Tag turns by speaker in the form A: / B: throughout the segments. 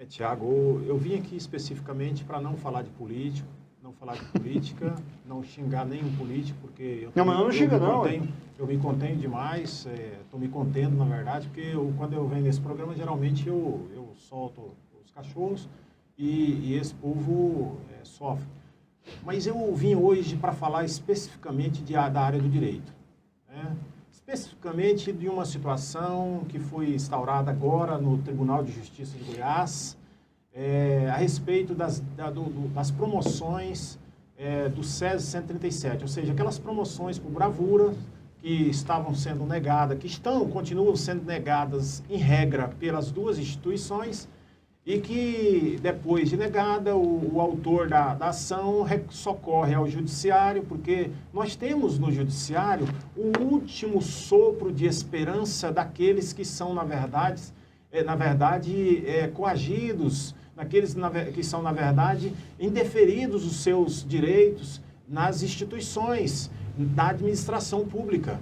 A: Tiago, eu vim aqui especificamente para não falar de político, não falar de política, não xingar nenhum político, porque
B: Não, mas não xinga não.
A: Eu me contenho demais, estou me contendo, na verdade, porque quando eu venho nesse programa, geralmente eu solto os cachorros e esse povo sofre. Mas eu vim hoje para falar especificamente da área do direito, né? Especificamente de uma situação que foi instaurada agora no Tribunal de Justiça de Goiás, a respeito das promoções do SESI 137, ou seja, aquelas promoções por bravura que estavam sendo negadas, continuam sendo negadas em regra pelas duas instituições e que, depois de negada, o autor da ação socorre ao judiciário, porque nós temos no judiciário o último sopro de esperança daqueles que são, na verdade, coagidos, daqueles que são, na verdade, indeferidos os seus direitos nas instituições da administração pública.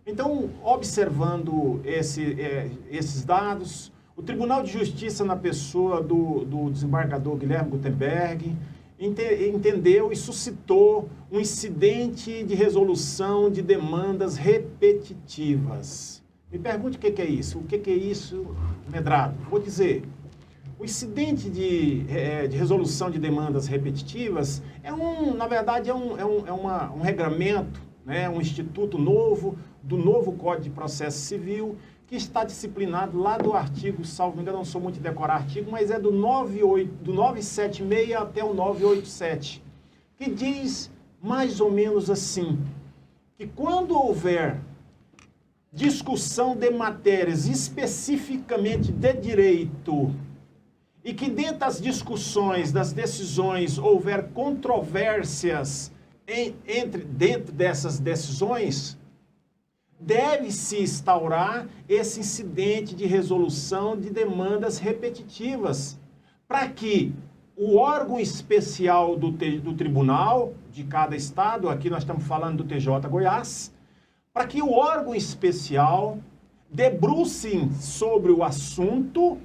A: Então, observando esses dados, o Tribunal de Justiça, na pessoa do desembargador Guilherme Gutenberg, entendeu e suscitou um incidente de resolução de demandas repetitivas. Me pergunte o que é isso. O que é isso, Medrado? Vou dizer. O incidente de resolução de demandas repetitivas na verdade, um regramento, né, um instituto novo, do novo Código de Processo Civil, que está disciplinado lá do artigo, salvo engano, não sou muito de decorar artigo, mas é do 976 até o 987, que diz mais ou menos assim, que quando houver discussão de matérias especificamente de direito e que dentro das discussões, das decisões, houver controvérsias dentro dessas decisões, deve-se instaurar esse incidente de resolução de demandas repetitivas, para que o órgão especial do tribunal de cada estado, aqui nós estamos falando do TJ Goiás, para que o órgão especial debruce sobre o assunto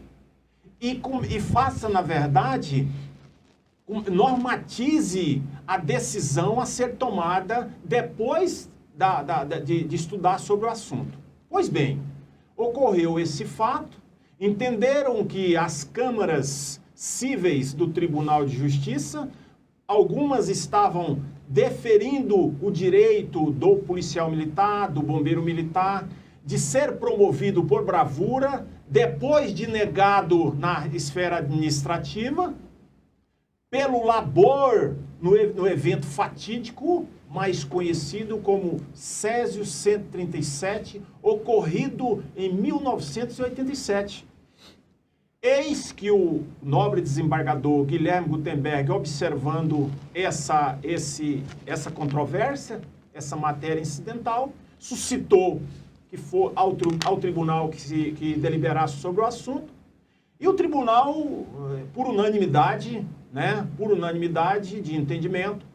A: e faça, na verdade, normatize a decisão a ser tomada depois de estudar sobre o assunto. Pois bem, ocorreu esse fato, entenderam que as câmaras cíveis do Tribunal de Justiça, algumas estavam deferindo o direito do policial militar, do bombeiro militar, de ser promovido por bravura, depois de negado na esfera administrativa, pelo labor no evento fatídico, mais conhecido como Césio 137, ocorrido em 1987. Eis que o nobre desembargador Guilherme Gutenberg, observando essa controvérsia, essa matéria incidental, suscitou que for ao tribunal que deliberasse sobre o assunto, e o tribunal, por unanimidade de entendimento,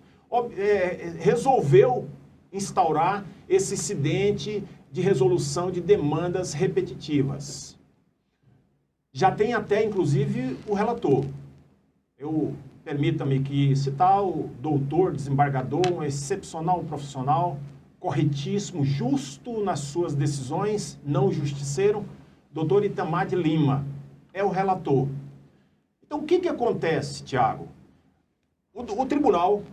A: resolveu instaurar esse incidente de resolução de demandas repetitivas. Já tem até, inclusive, o relator. Permita-me que citar o doutor desembargador, um excepcional profissional, corretíssimo, justo nas suas decisões, não justiceiro, doutor Itamar de Lima, é o relator. Então, o que acontece, Tiago? O tribunal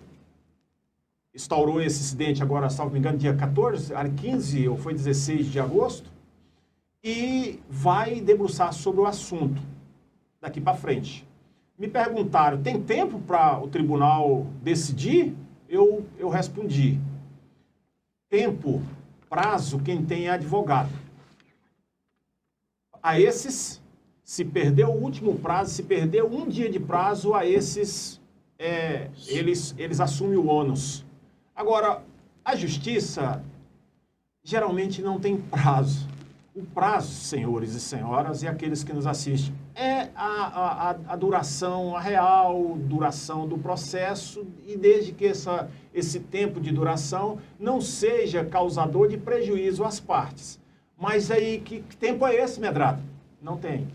A: instaurou esse incidente agora, salvo me engano, dia 14, 15 ou foi 16 de agosto, e vai debruçar sobre o assunto daqui para frente. Me perguntaram, tem tempo para o tribunal decidir? Eu respondi, tempo, prazo, quem tem é advogado. A esses, se perder o último prazo, se perder um dia de prazo, a esses, eles assumem o ônus. Agora, a justiça geralmente não tem prazo. O prazo, senhores e senhoras, e aqueles que nos assistem, é a duração, a real duração do processo, e desde que esse tempo de duração não seja causador de prejuízo às partes. Mas aí, que tempo é esse, Medrado? Não tem.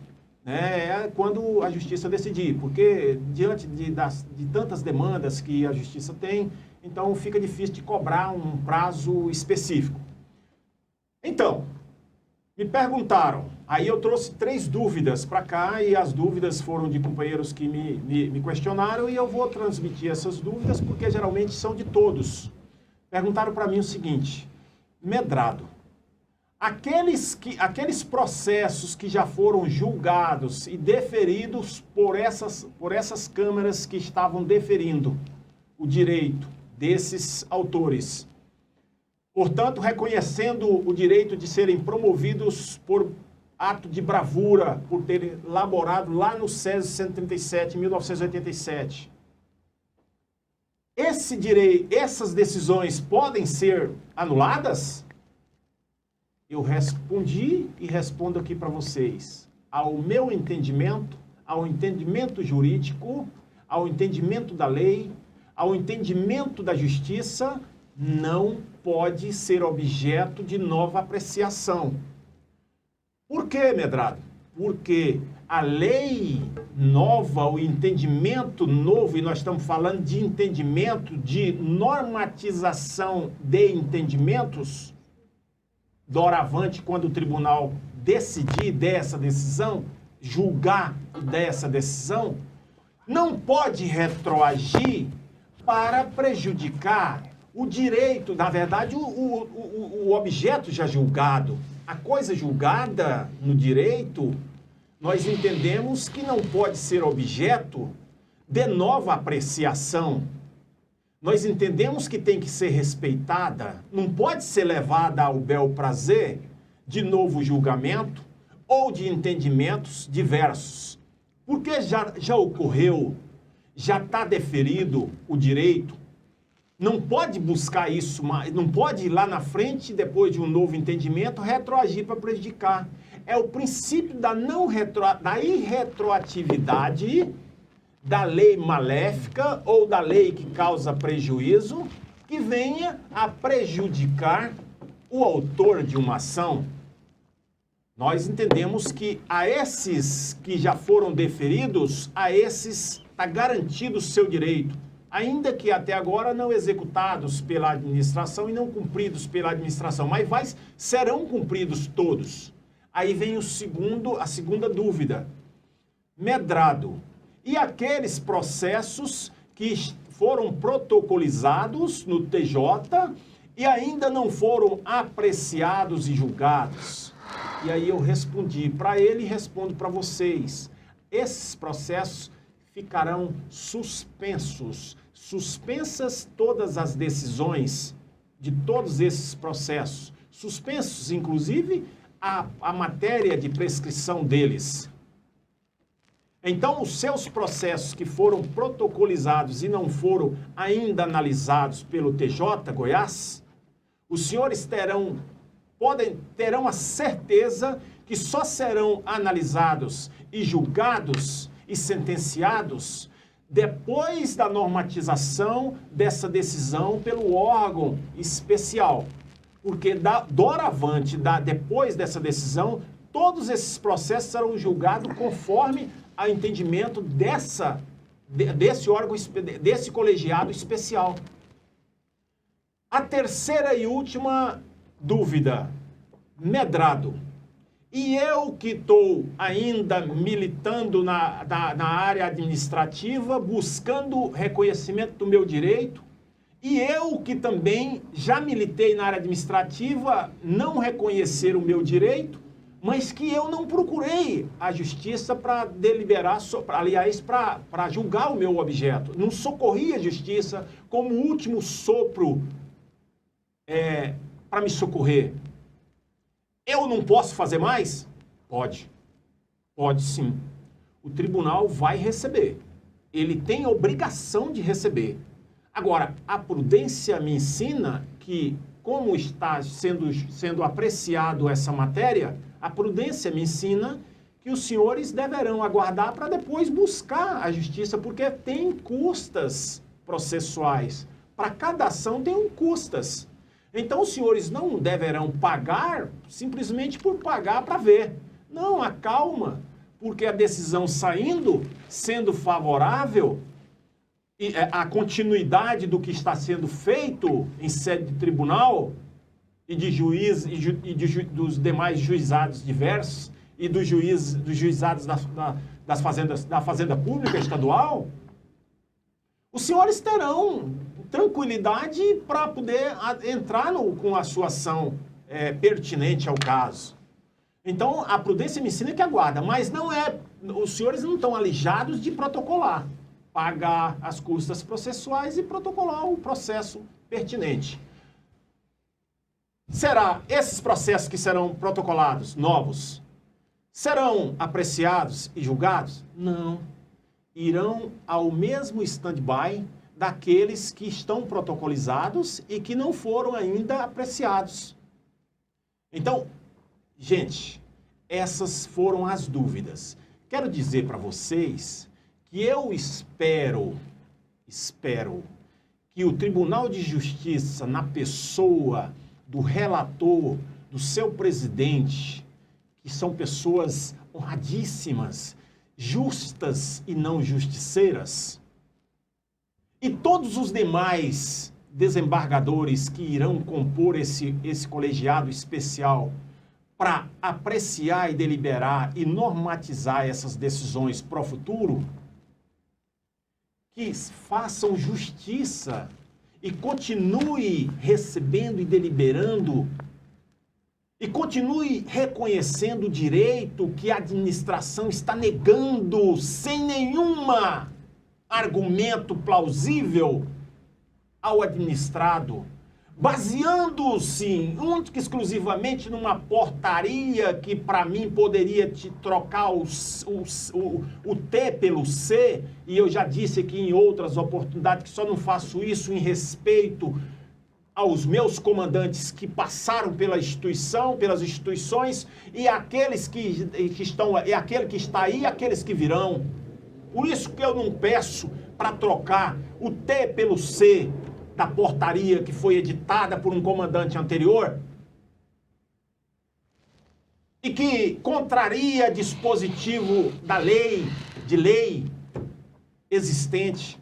A: né, é quando a justiça decidir, porque diante de tantas demandas que a justiça tem, então fica difícil de cobrar um prazo específico. Então, me perguntaram, aí eu trouxe 3 dúvidas para cá e as dúvidas foram de companheiros que me questionaram e eu vou transmitir essas dúvidas porque geralmente são de todos. Perguntaram para mim o seguinte: Medrado, aqueles processos que já foram julgados e deferidos por essas câmaras que estavam deferindo o direito desses autores, portanto, reconhecendo o direito de serem promovidos por ato de bravura, por terem elaborado lá no SESI 137, em 1987. Essas decisões podem ser anuladas? Eu respondi e respondo aqui para vocês. Ao meu entendimento, ao entendimento jurídico, ao entendimento da lei, ao entendimento da justiça, não pode ser objeto de nova apreciação. Por quê, Medrado? Porque a lei nova, o entendimento novo, e nós estamos falando de entendimento, de normatização de entendimentos, doravante, quando o tribunal decidir dessa decisão, julgar dessa decisão, não pode retroagir para prejudicar o direito, na verdade, o objeto já julgado. A coisa julgada no direito, nós entendemos que não pode ser objeto de nova apreciação. Nós entendemos que tem que ser respeitada, não pode ser levada ao bel prazer de novo julgamento ou de entendimentos diversos. Porque já ocorreu, já está deferido o direito, não pode buscar isso, não pode ir lá na frente, depois de um novo entendimento, retroagir para prejudicar. É o princípio da irretroatividade da lei maléfica ou da lei que causa prejuízo, que venha a prejudicar o autor de uma ação. Nós entendemos que a esses que já foram deferidos, a esses está garantido o seu direito, ainda que até agora não executados pela administração e não cumpridos pela administração, mas serão cumpridos todos. Aí vem a segunda dúvida. Medrado, e aqueles processos que foram protocolizados no TJ e ainda não foram apreciados e julgados? E aí eu respondi para ele e respondo para vocês. Esses processos ficarão suspensos. Suspensas todas as decisões de todos esses processos. Suspensos, inclusive, a matéria de prescrição deles. Então, os seus processos que foram protocolizados e não foram ainda analisados pelo TJ Goiás, os senhores terão a certeza que só serão analisados e julgados e sentenciados depois da normatização dessa decisão pelo órgão especial. Porque doravante, depois dessa decisão, todos esses processos serão julgados conforme a entendimento desse órgão, desse colegiado especial. A terceira e última dúvida, Medrado. E eu que estou ainda militando na área administrativa, buscando reconhecimento do meu direito, e eu que também já militei na área administrativa, não reconhecer o meu direito, mas que eu não procurei a justiça para deliberar, aliás, para julgar o meu objeto. Não socorri a justiça como último sopro para me socorrer. Eu não posso fazer mais? Pode. Pode sim. O tribunal vai receber. Ele tem a obrigação de receber. Agora, a prudência me ensina que, como está sendo apreciado essa matéria, a prudência me ensina que os senhores deverão aguardar para depois buscar a justiça, porque tem custas processuais. Para cada ação tem custas. Então, os senhores não deverão pagar simplesmente por pagar para ver. Não, acalma, porque a decisão sendo favorável, e a continuidade do que está sendo feito em sede de tribunal e de juiz dos demais juizados diversos e dos juizados da Fazenda Pública Estadual, os senhores terão tranquilidade para poder entrar com a sua ação pertinente ao caso. Então, a prudência me ensina que aguarda, mas os senhores não estão alijados de protocolar, pagar as custas processuais e protocolar o processo pertinente. Esses processos que serão protocolados, novos, serão apreciados e julgados? Não. Irão ao mesmo stand-by daqueles que estão protocolizados e que não foram ainda apreciados. Então, gente, essas foram as dúvidas. Quero dizer para vocês que eu espero que o Tribunal de Justiça, na pessoa do relator, do seu presidente, que são pessoas honradíssimas, justas e não justiceiras, e todos os demais desembargadores que irão compor esse colegiado especial para apreciar e deliberar e normatizar essas decisões para o futuro, que façam justiça e continue recebendo e deliberando e continue reconhecendo o direito que a administração está negando sem nenhum argumento plausível ao administrado, baseando-se única e exclusivamente numa portaria que, para mim, poderia te trocar o T pelo C, e eu já disse aqui em outras oportunidades que só não faço isso em respeito aos meus comandantes que passaram pela instituição, pelas instituições, e aqueles que estão, e aquele que está aí, e aqueles que virão. Por isso que eu não peço para trocar o T pelo C da portaria que foi editada por um comandante anterior e que contraria dispositivo da lei existente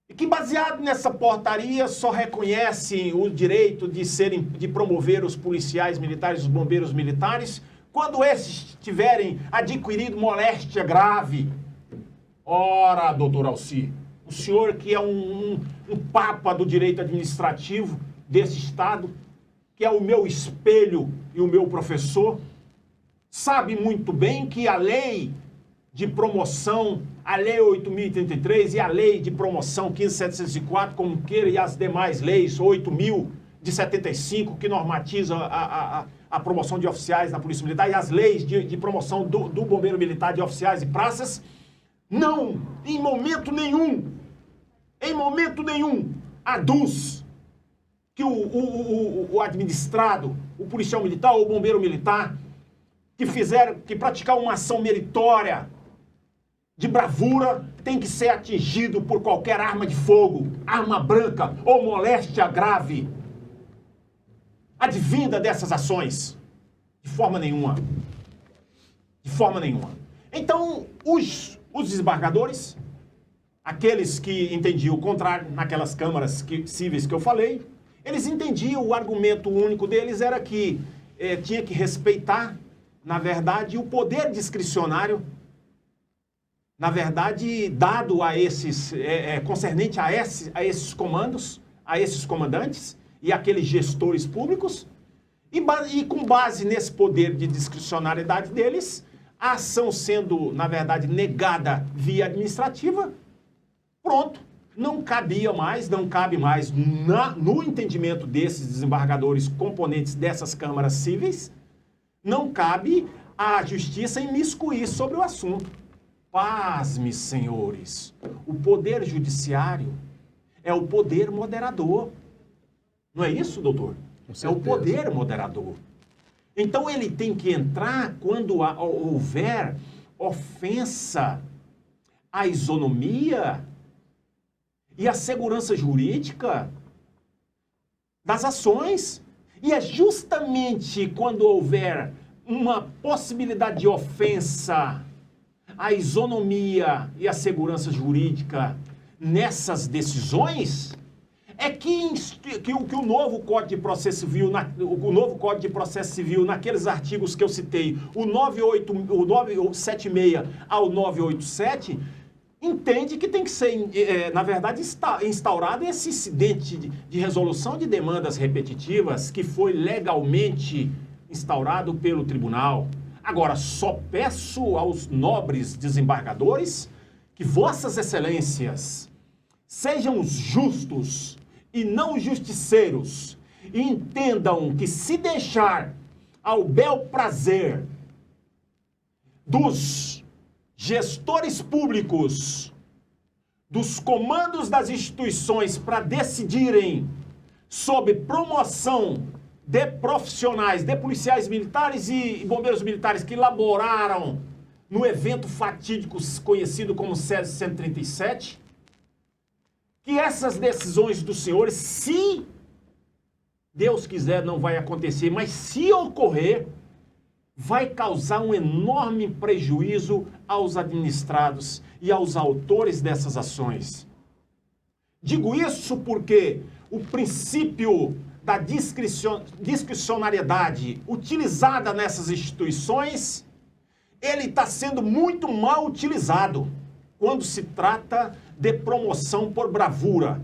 A: e que, baseado nessa portaria, só reconhece o direito de promover os policiais militares, os bombeiros militares, quando esses tiverem adquirido moléstia grave. Ora, doutor Alci, o senhor que é um papa do direito administrativo desse Estado, que é o meu espelho e o meu professor, sabe muito bem que a lei de promoção, a lei 8.033 e a lei de promoção 15.704, como queira, e as demais leis, 8.000 de 75, que normatiza a promoção de oficiais na Polícia Militar, e as leis de promoção do Bombeiro Militar de oficiais e praças, não, em momento nenhum, aduz que o administrado, o policial militar ou o bombeiro militar, que praticar uma ação meritória de bravura, tem que ser atingido por qualquer arma de fogo, arma branca ou moléstia grave, advinda dessas ações. De forma nenhuma. De forma nenhuma. Então, os desembargadores, aqueles que entendiam o contrário naquelas câmaras cíveis que eu falei, eles entendiam, o argumento único deles era que tinha que respeitar, na verdade, o poder discricionário, na verdade, dado a esses, concernente a esses comandos, a esses comandantes e aqueles gestores públicos, e com base nesse poder de discricionariedade deles, a ação sendo, na verdade, negada via administrativa, pronto, não cabe mais no entendimento desses desembargadores componentes dessas câmaras cíveis, não cabe à justiça imiscuir sobre o assunto. Pasme, senhores, o poder judiciário é o poder moderador. Não é isso, doutor? É o poder moderador. Então ele tem que entrar quando houver ofensa à isonomia e à segurança jurídica das ações. E é justamente quando houver
B: uma possibilidade de ofensa à isonomia e à segurança jurídica nessas decisões, é que o novo Código de Processo Civil, o novo Código de Processo Civil, naqueles artigos que eu citei, o 976 ao 987, entende que tem que ser, na verdade, instaurado esse incidente de resolução de demandas repetitivas que foi legalmente instaurado pelo tribunal. Agora, só peço aos nobres desembargadores que vossas excelências sejam justos e não justiceiros, e entendam que se deixar ao bel prazer dos gestores públicos, dos comandos das instituições para decidirem sobre promoção de profissionais, de policiais militares e bombeiros militares que laboraram no evento fatídico conhecido como SESI 137, que essas decisões dos senhores, se Deus quiser, não vai acontecer, mas se ocorrer, vai causar um enorme prejuízo aos administrados e aos autores dessas ações. Digo isso porque o princípio da discricionariedade utilizada nessas instituições, ele está sendo muito mal utilizado quando se trata de promoção por bravura.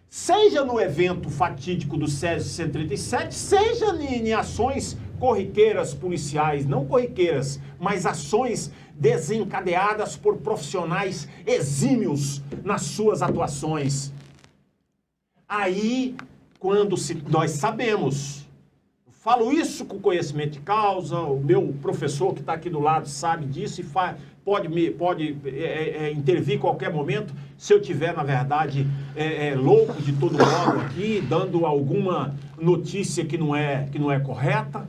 B: Seja no evento fatídico do SESI 137, seja em ações corriqueiras policiais, não corriqueiras, mas ações desencadeadas por profissionais exímios nas suas atuações. Aí, nós sabemos, falo isso com conhecimento de causa, o meu professor que está aqui do lado sabe disso e pode intervir em qualquer momento, se eu tiver, na verdade, louco de todo modo aqui, dando alguma notícia que não é correta,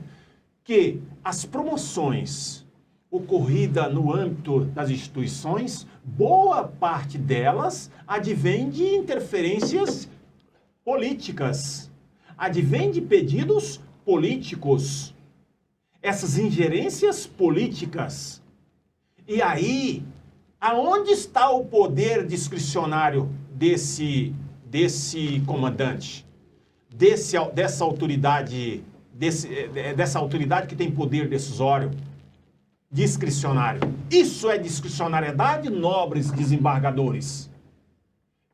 B: que as promoções ocorridas no âmbito das instituições, boa parte delas advém de interferências políticas, advém de pedidos políticos, essas ingerências políticas. E aí, aonde está o poder discricionário desse comandante, dessa autoridade, dessa autoridade que tem poder decisório, discricionário? Isso é discricionariedade, nobres desembargadores?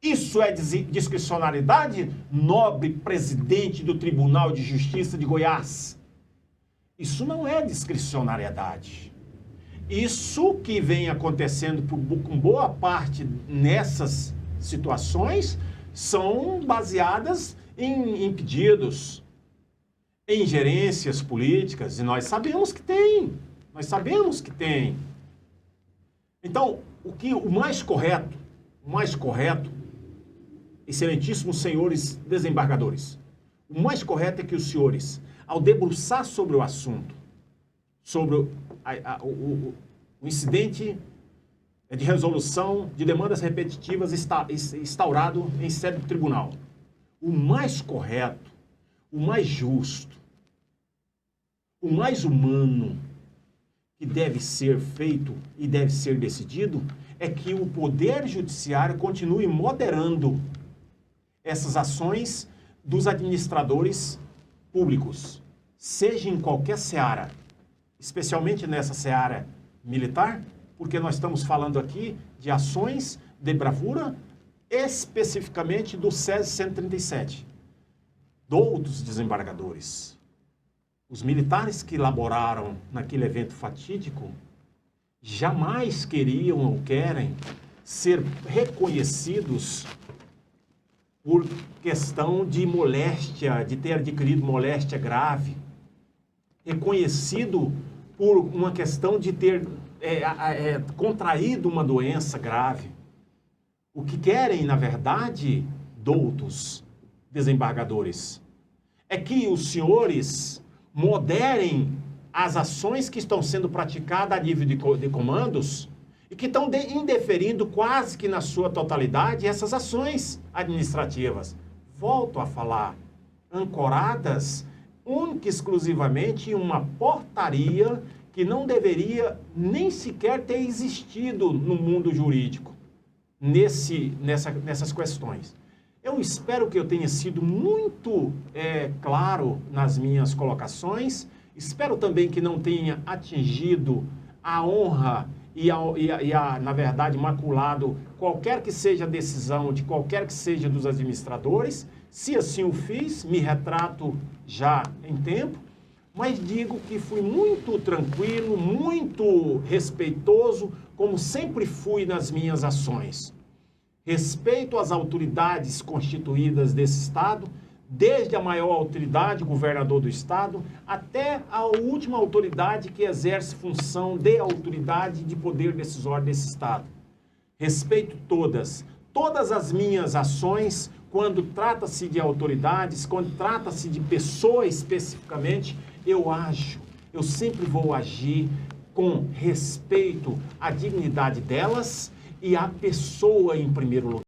B: Isso é discricionariedade, nobre presidente do Tribunal de Justiça de Goiás? Isso não é discricionariedade. Isso que vem acontecendo com boa parte nessas situações são baseadas em pedidos, em ingerências políticas, e nós sabemos que tem. Então, o mais correto, excelentíssimos senhores desembargadores, o mais correto é que os senhores, ao debruçar sobre o assunto, sobre o incidente de resolução de demandas repetitivas instaurado em sede do tribunal, o mais correto, o mais justo, o mais humano que deve ser feito e deve ser decidido é que o Poder Judiciário continue moderando essas ações dos administradores públicos, seja em qualquer seara, especialmente nessa seara militar, porque nós estamos falando aqui de ações de bravura, especificamente do SESI 137, dos desembargadores. Os militares que laboraram naquele evento fatídico jamais queriam ou querem ser reconhecidos por questão de moléstia, de ter adquirido moléstia grave, reconhecido por uma questão de ter contraído uma doença grave. O que querem, na verdade, doutos desembargadores, é que os senhores moderem as ações que estão sendo praticadas a nível de comandos e que estão indeferindo quase que na sua totalidade essas ações administrativas. Volto a falar, ancoradas única e exclusivamente em uma portaria que não deveria nem sequer ter existido no mundo jurídico nessas questões. Eu espero que eu tenha sido muito claro nas minhas colocações, espero também que não tenha atingido a honra na verdade, maculado qualquer que seja a decisão de qualquer que seja dos administradores. Se assim o fiz, me retrato já em tempo, mas digo que fui muito tranquilo, muito respeitoso, como sempre fui nas minhas ações. Respeito às autoridades constituídas desse Estado, desde a maior autoridade, governador do Estado, até a última autoridade que exerce função de autoridade de poder decisório desse Estado. Respeito todas as minhas ações, quando trata-se de autoridades, quando trata-se de pessoa especificamente, eu sempre vou agir com respeito à dignidade delas e à pessoa em primeiro lugar.